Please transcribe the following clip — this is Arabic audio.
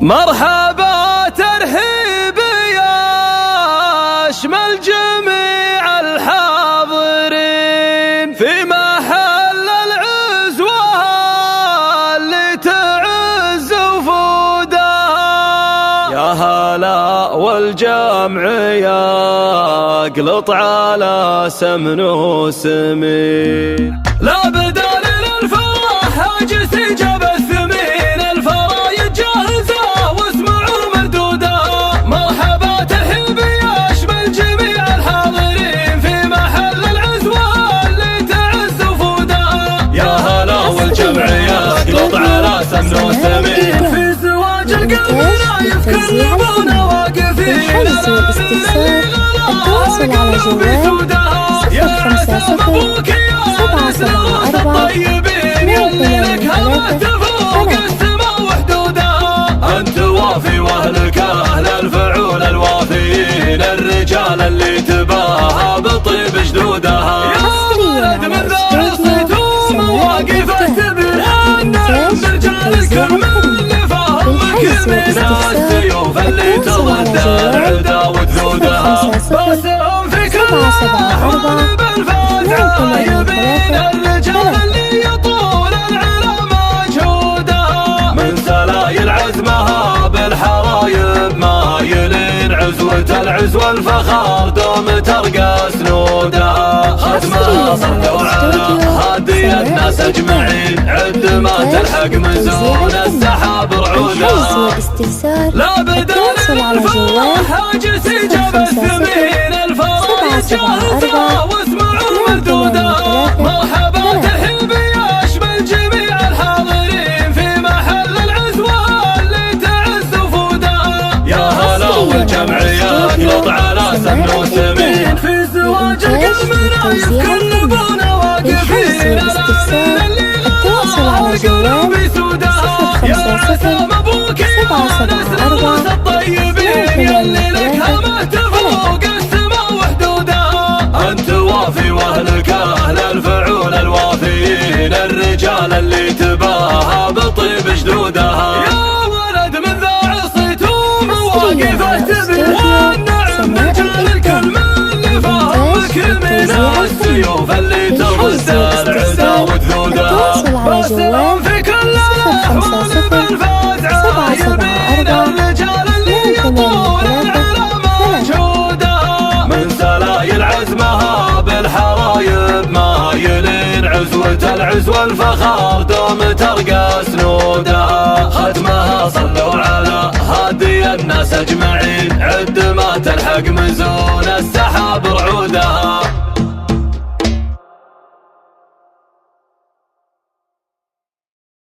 مرحبا ترحيب يشمل جميع الحاضرين في محل العزوة اللي تعز وفودها. يا هلا والجمع يقلط على سمن وسمين، لا بدال للفرح هاجس جاب الثمين، الفرايد جاهزة واسمعوا مردودها. مرحبا ترحيب يشمل جميع الحاضرين في محل العزوة اللي تعز وفودها. يا هلا والجمع يقلط على سمن وسمين، في زواج القلب نايف كلنا واقفين. الحجز والاستفسار التواصل على جوال 050 أنت وافي واهلك أهل الفعول الوافيين، الرجال اللي تباهى بطيب جدودها. يا ولد من ذا عصيتم مواقف اعتبر النعم برجال الكرم اللي فهمك من السيوف اللي تضد العدا وجدودها. باسم في كل حب بالفاتحة يبين الرجال اللي يطول العلا مجهودها. من سلايل عزمها بالحرايب مايلين، عزوة العزوة الفخار دوم ترقى سنودها. ختمها صلوا على هادي الناس اجمعين، عد ما تلحق مزون السحاب رعودها. لا بدل الفرح هاجس جاب الثمين، الفرايد جاهزة واسمعوا مردودها. مرحبا ترحيب يشمل جميع الحاضرين في محل العزوة اللي تعز وفودها. يا هلا والجمع يقلط على سمن وسمين، في زواج القلب نايف كلنا واقفين. التواصل على جوال 050 الطيبين يلي لك همه تفوق السما وحدودها. انت وافي واهلك اهل الفعول الوافيين، الرجال اللي تباهى بطيب جدودها. يا ولد من ذا عصيتم مواقف اعتبر النعم رجال الكلم اللي فهمك من السيوف اللي ترد العدا وجدودها. باسم في كل الاحوال بالفاتحة يبين الرجال اللي يطول العلا مجهودها. من سلايل عزمها بالحرايب مايلين، عزوة العزوة الفخار دوم ترقى سنودها. ختمها صلوا على هادي الناس اجمعين، عد ما تلحق مزون السحاب رعودها.